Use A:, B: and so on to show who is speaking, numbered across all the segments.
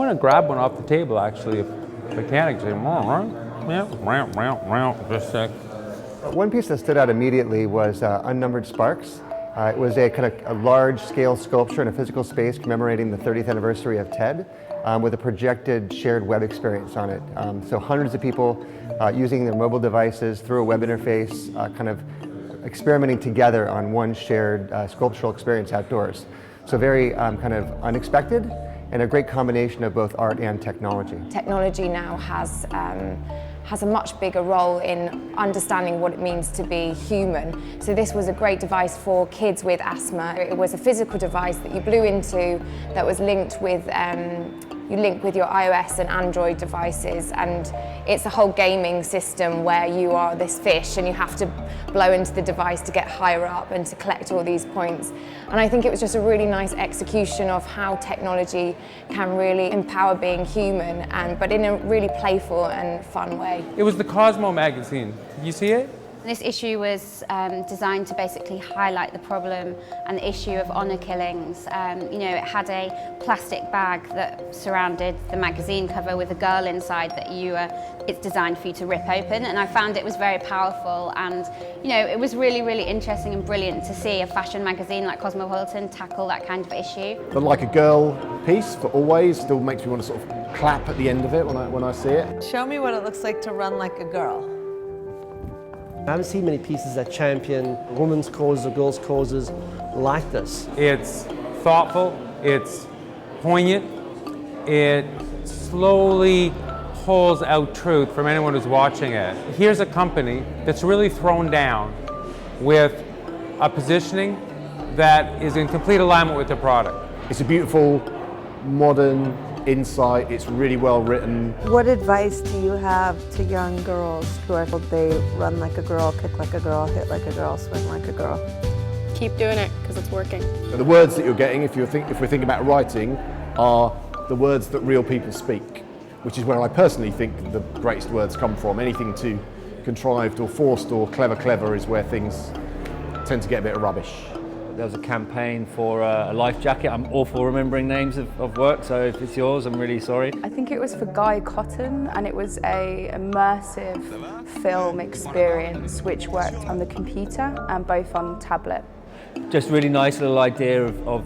A: going to grab one off the table, actually, if I can. Actually, just a sec.
B: One piece that stood out immediately was Unnumbered Sparks. It was a kind of a large-scale sculpture in a physical space commemorating the 30th anniversary of TED, with a projected shared web experience on it. So hundreds of people using their mobile devices through a web interface, kind of experimenting together on one shared sculptural experience outdoors. So very kind of unexpected, and a great combination of both art and technology.
C: Technology now has a much bigger role in understanding what it means to be human. So this was a great device for kids with asthma. It was a physical device that you blew into that was linked with you link with your iOS and Android devices, and it's a whole gaming system where you are this fish and you have to blow into the device to get higher up and to collect all these points. And I think it was just a really nice execution of how technology can really empower being human, but in a really playful and fun way.
A: It was the Cosmo magazine. Did you see it?
D: This issue was designed to basically highlight the problem and the issue of honour killings. You know, it had a plastic bag that surrounded the magazine cover with a girl inside that it's designed for you to rip open, and I found it was very powerful, and you know, it was really, really interesting and brilliant to see a fashion magazine like Cosmopolitan tackle that kind of issue.
E: The Like a Girl piece for Always still makes me want to sort of clap at the end of it when I see it.
F: Show me what it looks like to run like a girl.
G: I haven't seen many pieces that champion women's causes or girls' causes like this.
A: It's thoughtful, it's poignant, it slowly pulls out truth from anyone who's watching it. Here's a company that's really thrown down with a positioning that is in complete alignment with their product.
E: It's a beautiful, modern insight. It's really well written.
F: What advice do you have to young girls who are told they run like a girl, kick like a girl, hit like a girl, swim like a girl?
H: Keep doing it, because it's working.
E: The words that you're getting, if we're thinking about writing, are the words that real people speak, which is where I personally think the greatest words come from. Anything too contrived or forced or clever is where things tend to get a bit of rubbish.
I: There was a campaign for a life jacket. I'm awful remembering names of work, so if it's yours, I'm really sorry.
H: I think it was for Guy Cotton, and it was a immersive film experience which worked on the computer and both on tablet.
I: Just really nice little idea of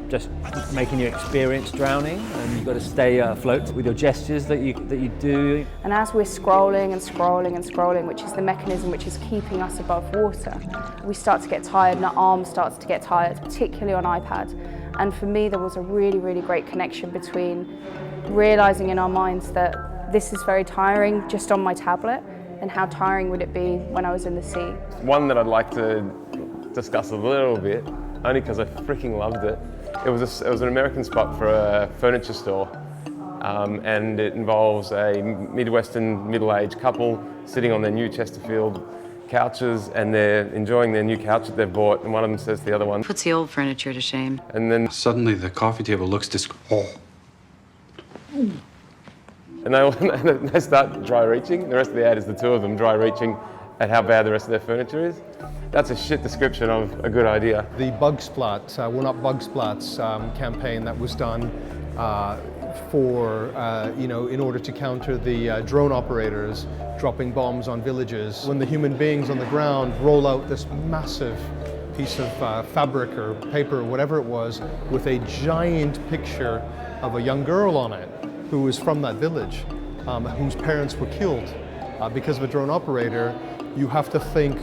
I: just making you experience drowning, and you've got to stay afloat with your gestures that you do.
H: And as we're scrolling and scrolling and scrolling, which is the mechanism which is keeping us above water, we start to get tired and our arms starts to get tired, particularly on iPad. And for me, there was a really, really great connection between realizing in our minds that this is very tiring just on my tablet, and how tiring would it be when I was in the sea.
J: One that I'd like to discuss a little bit, only because I freaking loved it. It was an American spot for a furniture store, and it involves a Midwestern middle-aged couple sitting on their new Chesterfield couches, and they're enjoying their new couch that they've bought, and one of them says to the other one,
K: "Puts the old furniture to shame."
J: And then
L: suddenly the coffee table looks
J: and they start dry reaching. The rest of the ad is the two of them dry reaching at how bad the rest of their furniture is. That's a shit description of a good idea.
M: The Bug Splat, We're Not Bug Splats campaign that was done in order to counter the drone operators dropping bombs on villages. When the human beings on the ground roll out this massive piece of fabric or paper or whatever it was with a giant picture of a young girl on it who was from that village, whose parents were killed because of a drone operator, you have to think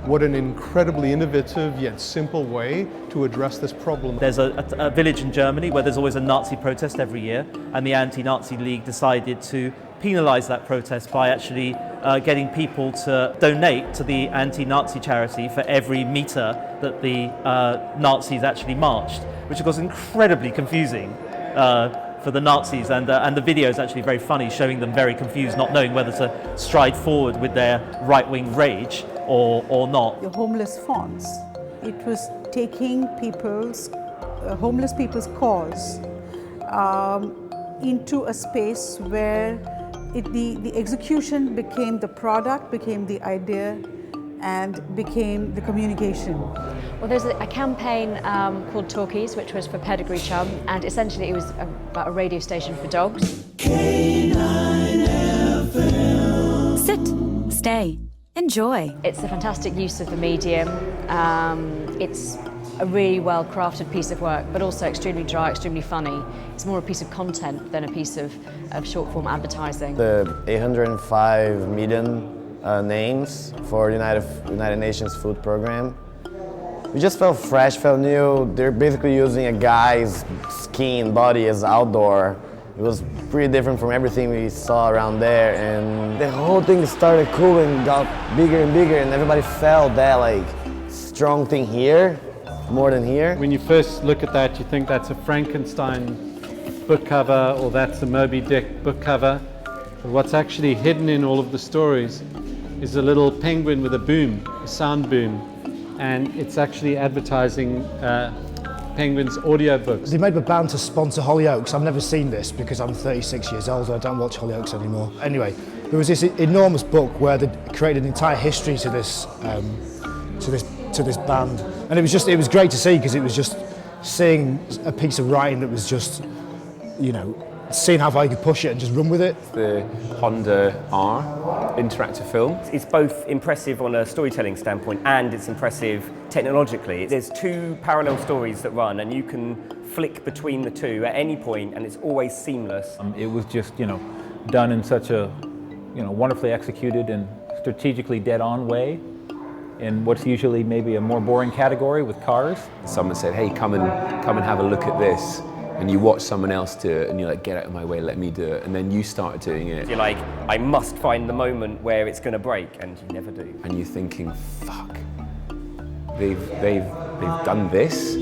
M: what an incredibly innovative yet simple way to address this problem.
G: There's a village in Germany where there's always a Nazi protest every year, and the Anti-Nazi League decided to penalise that protest by actually getting people to donate to the anti-Nazi charity for every metre that the Nazis actually marched, which of course is incredibly confusing for the Nazis, and the video is actually very funny, showing them very confused, not knowing whether to stride forward with their right-wing rage or not.
N: The homeless fonts, it was taking homeless people's cause into a space where the execution became the product, became the idea, and became the communication.
K: Well, there's a campaign called Talkies, which was for Pedigree Chum, and essentially it was about a radio station for dogs.
L: Sit, stay, enjoy.
K: It's a fantastic use of the medium. It's a really well-crafted piece of work, but also extremely dry, extremely funny. It's more a piece of content than a piece of short-form advertising.
O: The 805 million names for United Nations Food Program. We just felt fresh, felt new. They're basically using a guy's skin, body as outdoor. It was pretty different from everything we saw around there, and the whole thing started cool and got bigger and bigger, and everybody felt that like strong thing here, more than here.
P: When you first look at that, you think that's a Frankenstein book cover, or that's a Moby Dick book cover. But what's actually hidden in all of the stories is a little penguin with a boom, a sound boom, and it's actually advertising Penguin's audiobooks.
Q: They made a band to sponsor Hollyoaks. I've never seen this because I'm 36 years old and I don't watch Hollyoaks anymore. Anyway, there was this enormous book where they created an entire history to this band, and it was great to see, because it was just seeing a piece of writing that was just, you know, seeing how far you could push it and just run with it.
R: The Honda R interactive film.
S: It's both impressive on a storytelling standpoint and it's impressive technologically. There's two parallel stories that run and you can flick between the two at any point and it's always seamless.
I: It was just, done in such a, wonderfully executed and strategically dead-on way in what's usually maybe a more boring category with cars.
R: Someone said, hey, come and have a look at this. And you watch someone else do it and you're like, get out of my way, let me do it. And then you start doing it.
S: You're like, I must find the moment where it's going to break, and you never do.
R: And you're thinking, fuck, they've done this.